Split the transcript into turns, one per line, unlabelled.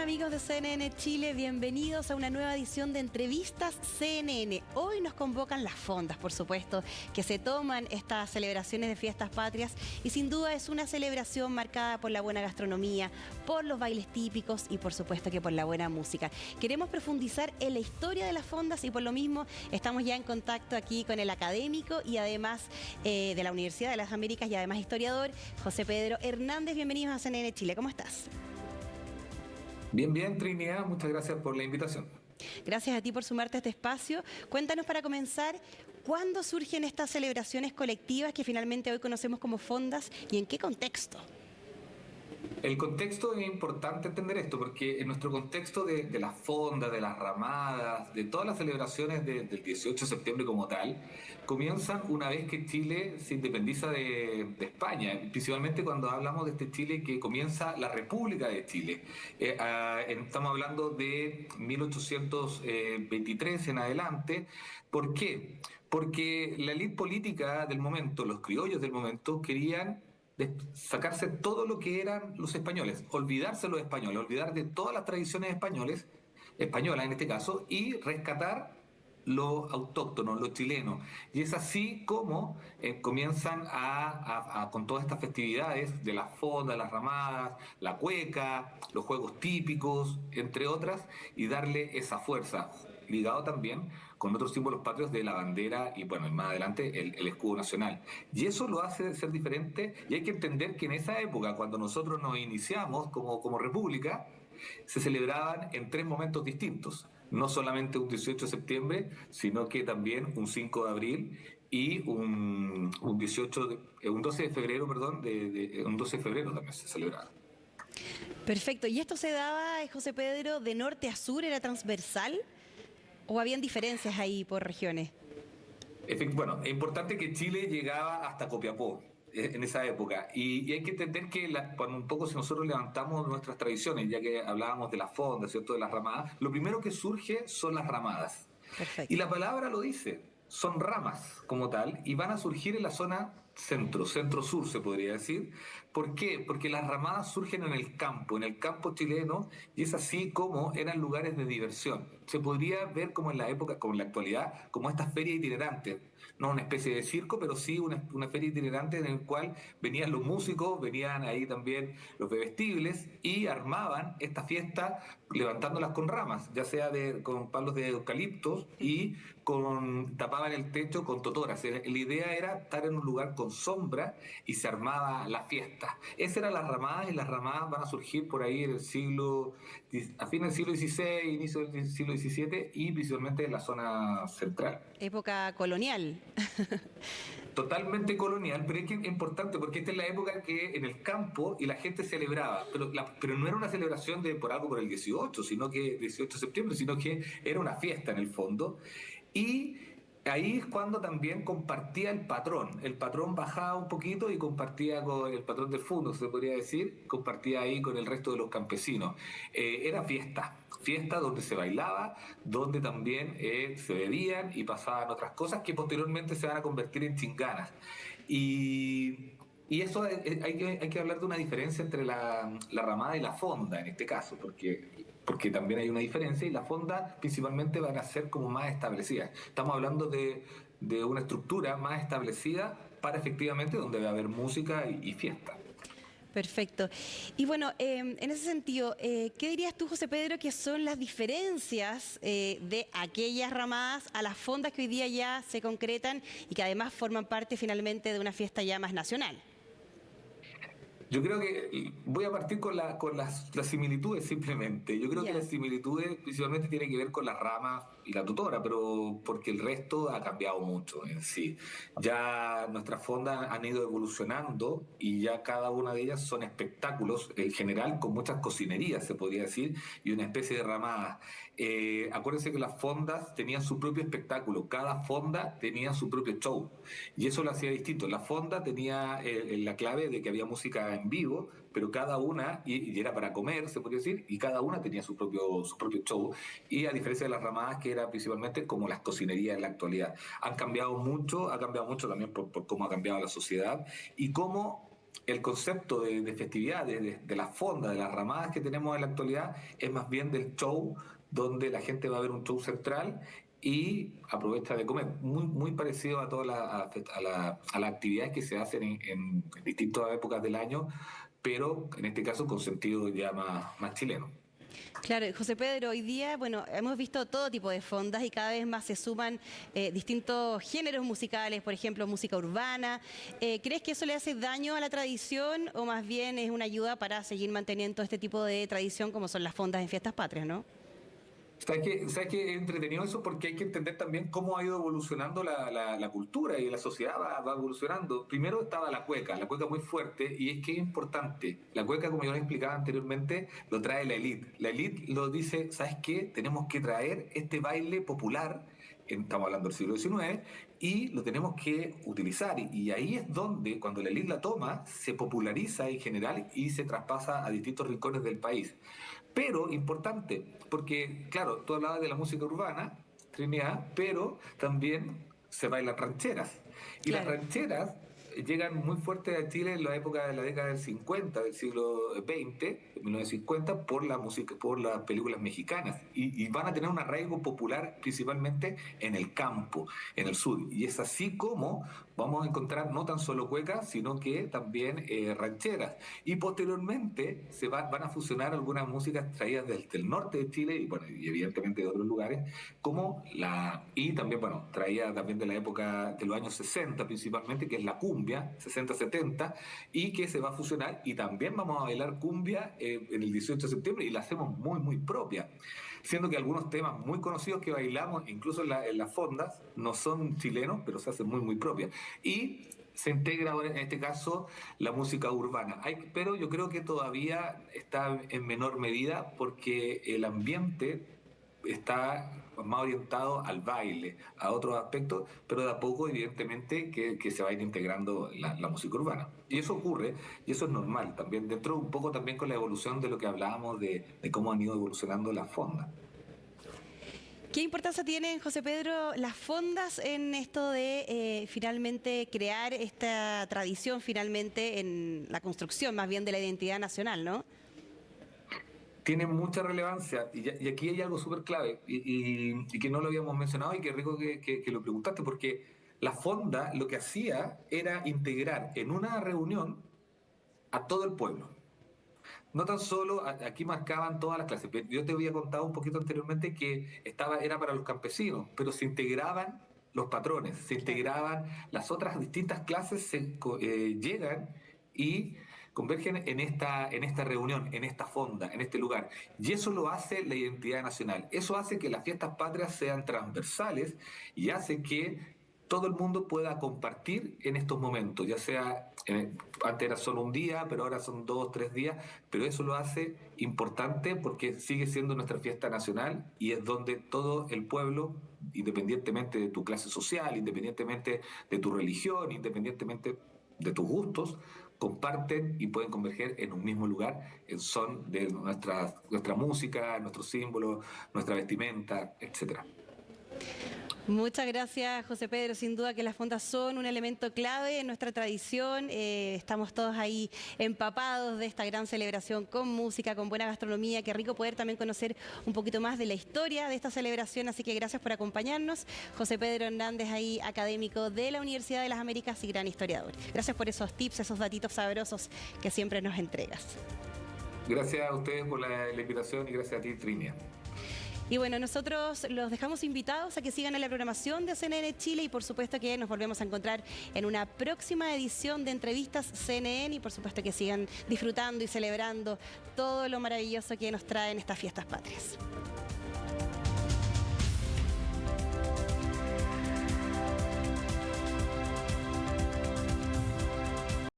están, amigos de CNN Chile? Bienvenidos a una nueva edición de Entrevistas CNN. Hoy nos convocan las fondas, por supuesto, que se toman estas celebraciones de fiestas patrias y sin duda es una celebración marcada por la buena gastronomía, por los bailes típicos y por supuesto que por la buena música. Queremos profundizar en la historia de las fondas y por lo mismo estamos ya en contacto aquí con el académico y además de la Universidad de las Américas y además historiador, José Pedro Hernández. Bienvenidos a CNN Chile. ¿Cómo estás?
Bien, bien, Trinidad, muchas gracias por la invitación.
Gracias a ti por sumarte a este espacio. Cuéntanos para comenzar, ¿cuándo surgen estas celebraciones colectivas que finalmente hoy conocemos como fondas y en qué contexto?
El contexto es importante entender esto, porque en nuestro contexto de las fondas, de las ramadas, de todas las celebraciones del 18 de septiembre como tal, comienzan una vez que Chile se independiza de España, principalmente cuando hablamos de este Chile que comienza la República de Chile. Estamos hablando de 1823 en adelante. ¿Por qué? Porque la élite política del momento, los criollos del momento, querían sacarse todo lo que eran los españoles, olvidarse de los españoles, olvidar de todas las tradiciones españolas en este caso, y rescatar lo autóctono, lo chileno. Y es así como comienzan con todas estas festividades de las fondas, las ramadas, la cueca, los juegos típicos, entre otras, y darle esa fuerza, ligado también con otros símbolos patrios de la bandera y, bueno, más adelante el escudo nacional. Y eso lo hace ser diferente, y hay que entender que en esa época, cuando nosotros nos iniciamos como república, se celebraban en tres momentos distintos. No solamente un 18 de septiembre, sino que también un 5 de abril y un 12 de febrero, perdón, un 12 de febrero también se celebraba.
Perfecto. ¿Y esto se daba, José Pedro, de norte a sur? ¿Era transversal? ¿O habían diferencias ahí por regiones?
Bueno, es importante que Chile llegaba hasta Copiapó en esa época. Y hay que entender que cuando un poco si nosotros levantamos nuestras tradiciones, ya que hablábamos de las fondas, ¿cierto?, de las ramadas, lo primero que surge son las ramadas. Y
Perfecto.
la palabra lo dice, son ramas como tal, y van a surgir en la zona centro-sur se podría decir. ¿Por qué? Porque las ramadas surgen en el campo chileno, y es así como eran lugares de diversión. Se podría ver como en la época, como en la actualidad, como estas ferias itinerantes, no una especie de circo, pero sí una feria itinerante en el cual venían los músicos, venían ahí también los bebestibles y armaban esta fiesta levantándolas con ramas, ya sea con palos de eucaliptos y tapaban el techo con totoras. La idea era estar en un lugar con sombra y se armaba la fiesta. Esas eran las ramadas, y las ramadas van a surgir por ahí en a fines del siglo XVI, inicio del siglo XVII y principalmente en la zona central.
Época colonial.
Totalmente colonial, pero es que es importante porque esta es la época que en el campo y la gente celebraba, pero no era una celebración por algo por el 18, sino que 18 de septiembre, sino que era una fiesta en el fondo. Y ahí es cuando también compartía el patrón. El patrón bajaba un poquito y compartía con el patrón del fondo, se podría decir, compartía ahí con el resto de los campesinos. Era fiesta donde se bailaba, donde también se bebían y pasaban otras cosas que posteriormente se van a convertir en chinganas. Y eso hay que hablar de una diferencia entre la ramada y la fonda en este caso, porque también hay una diferencia, y las fondas principalmente van a ser como más establecidas. Estamos hablando de una estructura más establecida para efectivamente donde va a haber música y fiesta.
Perfecto. Y bueno, en ese sentido, ¿qué dirías tú, José Pedro, que son las diferencias de aquellas ramadas a las fondas que hoy día ya se concretan y que además forman parte finalmente de una fiesta ya más nacional?
Yo creo que voy a partir con las similitudes simplemente. Yo creo que
Ya.
las similitudes principalmente tienen que ver con las ramas y la tutora, pero porque el resto ha cambiado mucho en sí. Ya nuestras fondas han ido evolucionando y ya cada una de ellas son espectáculos, en general con muchas cocinerías, se podría decir, y una especie de ramadas. Acuérdense que las fondas tenían su propio espectáculo, cada fonda tenía su propio show, y eso lo hacía distinto. La fonda tenía la clave de que había música en vivo, pero cada una, y era para comer, se podría decir, y cada una tenía su propio show, y a diferencia de las ramadas, que era principalmente como las cocinerías en la actualidad. Ha cambiado mucho también por cómo ha cambiado la sociedad, y cómo el concepto de festividad, de las fondas, de las ramadas que tenemos en la actualidad, es más bien del show, donde la gente va a ver un show central y aprovecha de comer. Muy parecido a todas las actividades que se hacen en distintas épocas del año, pero en este caso con sentido ya más chileno.
Claro, José Pedro, hoy día, bueno, hemos visto todo tipo de fondas y cada vez más se suman distintos géneros musicales, por ejemplo, música urbana. ¿Crees que eso le hace daño a la tradición o más bien es una ayuda para seguir manteniendo este tipo de tradición como son las fondas en fiestas patrias, ¿no?
¿Sabes qué? Es entretenido eso porque hay que entender también cómo ha ido evolucionando la cultura y la sociedad va evolucionando. Primero estaba la cueca muy fuerte, y es que es importante. La cueca, como yo les explicaba anteriormente, lo trae la élite. La élite lo dice, ¿sabes qué? Tenemos que traer este baile popular, estamos hablando del siglo XIX, y lo tenemos que utilizar. Y ahí es donde, cuando la élite la toma, se populariza en general y se traspasa a distintos rincones del país. Pero importante, porque claro, tú hablabas de la música urbana, Trinidad, pero también se bailan rancheras. Y las
Claro.
rancheras llegan muy fuertes a Chile en la época de la década del 50, del siglo XX, 1950, por la música, por las películas mexicanas. Y van a tener un arraigo popular principalmente en el campo, en el sur. Y es así como vamos a encontrar no tan solo cuecas, sino que también rancheras. Y posteriormente van a fusionar algunas músicas traídas del norte de Chile y, bueno, y evidentemente de otros lugares, y también, bueno, traída también de la época de los años 60 principalmente, que es la cumbia, 60-70, y que se va a fusionar, y también vamos a bailar cumbia en el 18 de septiembre, y la hacemos muy propia. Siendo que algunos temas muy conocidos que bailamos, incluso en las fondas, no son chilenos, pero se hacen muy propias. Y se integra ahora en este caso la música urbana. Pero yo creo que todavía está en menor medida porque el ambiente está más orientado al baile, a otros aspectos, pero de a poco evidentemente que se va a ir integrando la música urbana. Y eso ocurre, y eso es normal también, dentro un poco también con la evolución de lo que hablábamos de cómo han ido evolucionando las fondas.
¿Qué importancia tienen, José Pedro, las fondas en esto de finalmente crear esta tradición finalmente en la construcción más bien de la identidad nacional, ¿no?
Tiene mucha relevancia, y aquí hay algo súper clave y que no lo habíamos mencionado, y qué rico que lo preguntaste, porque la fonda lo que hacía era integrar en una reunión a todo el pueblo. No tan solo, aquí marcaban todas las clases. Yo te había contado un poquito anteriormente que era para los campesinos, pero se integraban los patrones, se
Claro.
integraban las otras distintas clases, llegan y convergen en esta reunión, en esta fonda, en este lugar. Y eso lo hace la identidad nacional. Eso hace que las fiestas patrias sean transversales y hace que todo el mundo pueda compartir en estos momentos, ya sea, antes era solo un día, pero ahora son 2, 3 días, pero eso lo hace importante porque sigue siendo nuestra fiesta nacional y es donde todo el pueblo, independientemente de tu clase social, independientemente de tu religión, independientemente de tus gustos, comparten y pueden converger en un mismo lugar en son de nuestra música, nuestros símbolos, nuestra vestimenta, etcétera.
Muchas gracias, José Pedro. Sin duda que las fondas son un elemento clave en nuestra tradición. Estamos todos ahí empapados de esta gran celebración con música, con buena gastronomía. Qué rico poder también conocer un poquito más de la historia de esta celebración. Así que gracias por acompañarnos. José Pedro Hernández, ahí académico de la Universidad de las Américas y gran historiador. Gracias por esos tips, esos datitos sabrosos que siempre nos entregas.
Gracias a ustedes por la invitación y gracias a ti, Trinia.
Y bueno, nosotros los dejamos invitados a que sigan en la programación de CNN Chile y por supuesto que nos volvemos a encontrar en una próxima edición de Entrevistas CNN y por supuesto que sigan disfrutando y celebrando todo lo maravilloso que nos traen estas fiestas patrias.